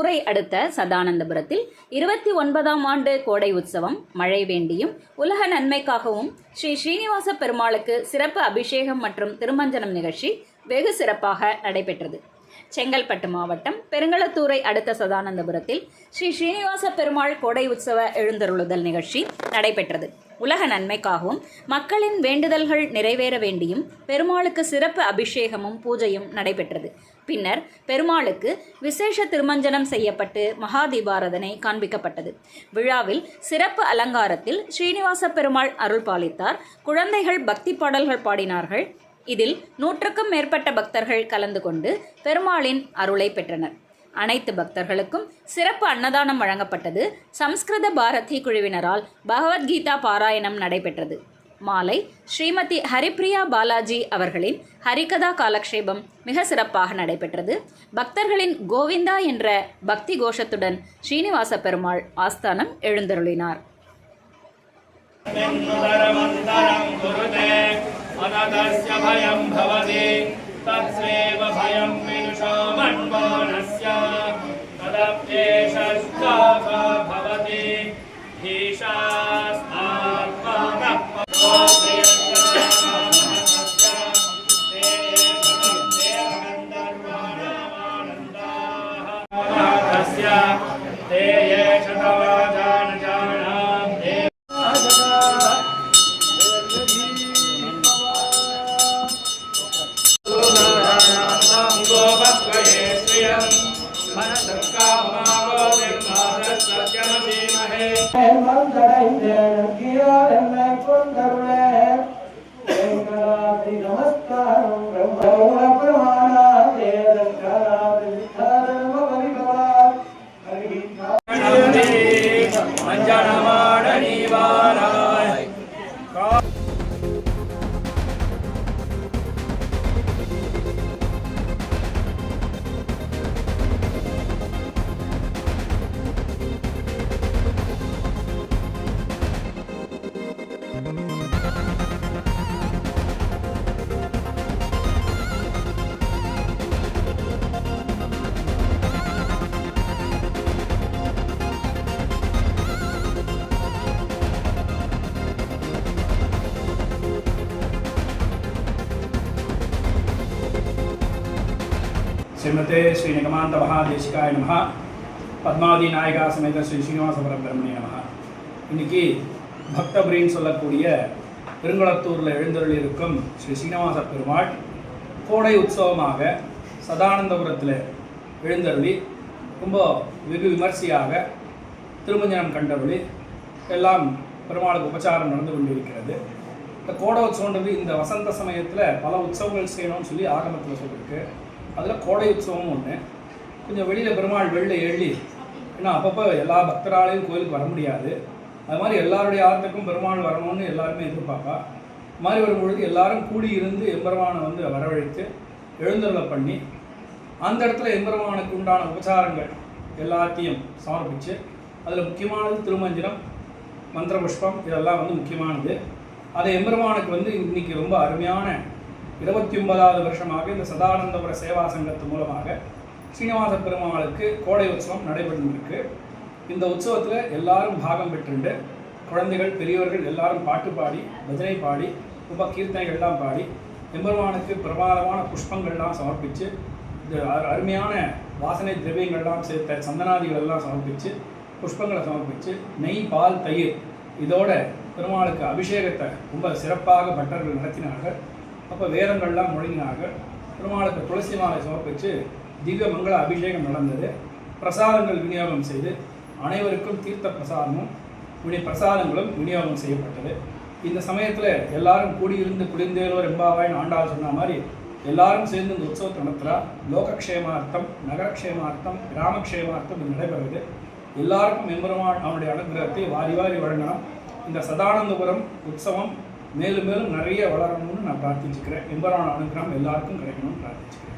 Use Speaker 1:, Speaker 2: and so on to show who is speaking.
Speaker 1: பெருங்களத்தூரை அடுத்த சதானந்தபுரத்தில் 29ஆம் ஆண்டு கோடை உற்சவம் மழை வேண்டியும் உலக நன்மைக்காகவும் ஸ்ரீ ஸ்ரீனிவாச பெருமாளுக்கு சிறப்பு அபிஷேகம் மற்றும் திருமஞ்சனம் நிகழ்ச்சி வெகு சிறப்பாக நடைபெற்றது. செங்கல்பட்டு மாவட்டம் பெருங்களத்தூரை அடுத்த சதானந்தபுரத்தில் ஸ்ரீ ஸ்ரீனிவாச பெருமாள் கோடை உற்சவ எழுந்தருளுதல் நிகழ்ச்சி நடைபெற்றது. உலக நன்மைக்காகவும் மக்களின் வேண்டுதல்கள் நிறைவேற வேண்டியும் பெருமாளுக்கு சிறப்பு அபிஷேகமும் பூஜையும் நடைபெற்றது. பின்னர் பெருமாளுக்கு விசேஷ திருமஞ்சனம் செய்யப்பட்டு மகாதீபாராதனை காண்பிக்கப்பட்டது. விழாவில் சிறப்பு அலங்காரத்தில் ஸ்ரீனிவாச பெருமாள் அருள் பாலித்தார். குழந்தைகள் பக்தி பாடல்கள் பாடினார்கள். இதில் 100க்கும் மேற்பட்ட பக்தர்கள் கலந்து கொண்டு பெருமாளின் அருளை பெற்றனர். அனைத்து பக்தர்களுக்கும் சிறப்பு அன்னதானம் வழங்கப்பட்டது. சம்ஸ்கிருத பாரதி குழுவினரால் பகவத்கீதா பாராயணம் நடைபெற்றது. மாலை ஸ்ரீமதி ஹரிப்ரியா பாலாஜி அவர்களின் ஹரிகதா காலக்ஷேபம் மிக சிறப்பாக நடைபெற்றது. பக்தர்களின் கோவிந்தா என்ற பக்தி கோஷத்துடன் ஸ்ரீனிவாச பெருமாள் ஆஸ்தானம் எழுந்தருளினார்.
Speaker 2: अनदस्य भयं भवति तत्स्वेव भयं विदुषामन्वानस्य तदप्येषश्चापा भवति ते ये श्रीमते श्री निगमांत महादेशिकाय नमः. पद्मावती नायिका समेत श्री श्रीनिवास परब्रह्मणे नमः. இன்னைக்கு பக்தபுரின்னு சொல்லக்கூடிய பெருங்களத்தூரில் எழுந்தருளி இருக்கும் ஸ்ரீ ஸ்ரீனிவாச பெருமாள் கோடை உற்சவமாக சதானந்தபுரத்தில் எழுந்தருளி ரொம்ப வெகு விமர்சையாக திருமஞ்சனம் கண்டருளி எல்லாம் பெருமாளுக்கு உபச்சாரம் நடந்து கொண்டிருக்கிறது. இந்த கோடை உற்சவன்றது இந்த வசந்த சமயத்தில் பல உற்சவங்கள் செய்யணும்னு சொல்லி ஆகமத்தில் சொல்லியிருக்கு. அதில் கோடை உற்சவமும் ஒன்று. கொஞ்சம் வெளியில் பெருமாள் வெளில எழுதி, ஏன்னா அப்பப்போ எல்லா பக்தராலையும் கோயிலுக்கு வர முடியாது. அது மாதிரி எல்லாருடைய ஆர்த்தக்கும் பெருமாள் வரணும்னு எல்லாருமே எதிர்பார்ப்பா. இது மாதிரி வரும்பொழுது எல்லாரும் கூடி இருந்து எம்பெருமானை வந்து வரவழைத்து எழுந்தருளை பண்ணி அந்த இடத்துல எம்பெருமானுக்கு உண்டான உபச்சாரங்கள் எல்லாத்தையும் சமர்ப்பித்து, அதில் முக்கியமானது திருமஞ்சனம், மந்திர புஷ்பம், இதெல்லாம் வந்து முக்கியமானது. அதை எம்பெருமானுக்கு வந்து இன்றைக்கி ரொம்ப அருமையான 29வது வருஷமாக இந்த சதானந்தபுர சேவா சங்கத்து மூலமாக ஸ்ரீனிவாச பெருமாளுக்கு கோடை உற்சவம் நடைபெற்றிருக்கு. இந்த உற்சவத்தில் எல்லாரும் பாகம் பெற்றுண்டு குழந்தைகள் பெரியவர்கள் எல்லாரும் பாட்டு பாடி பஜனை பாடி உப கீர்த்தனைகள்லாம் பாடி எம்பெருமானுக்கு பிரமாதமான புஷ்பங்கள்லாம் சமர்ப்பித்து, இந்த அருமையான வாசனை திரவியங்கள்லாம் சேர்த்த சந்தனாதிகள் எல்லாம் சமர்ப்பித்து புஷ்பங்களை சமர்ப்பித்து நெய் பால் தயிர் இதோட பெருமாளுக்கு அபிஷேகத்தை ரொம்ப சிறப்பாக பட்டர்கள் நடத்தினார்கள். அப்போ வேதங்கள்லாம் முழங்கினார்கள். பெருமாளுக்கு துளசி மாலை சமர்ப்பித்து திவ்ய மங்கள அபிஷேகம் நடந்தது. பிரசாதங்கள் விநியோகம் செய்து அனைவருக்கும் தீர்த்த பிரசாதமும் பிரசாதங்களும் விநியோகம் செய்யப்பட்டது. இந்த சமயத்தில் எல்லாரும் கூடியிருந்து குடிந்தேலோர் எம்பாவாய்னு ஆண்டாள் சொன்ன மாதிரி எல்லாரும் சேர்ந்து இந்த உற்சவத்தை நடத்துகிறா. லோகக்ஷேமார்த்தம், நகரக்ஷேமார்த்தம், கிராமக்ஷேமார்த்தம் இது நடைபெறுது. எல்லாருக்கும் எம்பெருமான் அவனுடைய அனுகிரகத்தை வாரி வாரி வழங்கணும். இந்த சதானந்தபுரம் உற்சவம் மேலும் மேலும் நிறைய வளரணும்னு நான் பிரார்த்திச்சுக்கிறேன். எம்பெருமான் அனுகிரகம் எல்லாருக்கும் கிடைக்கணும்னு பிரார்த்திச்சுக்கிறேன்.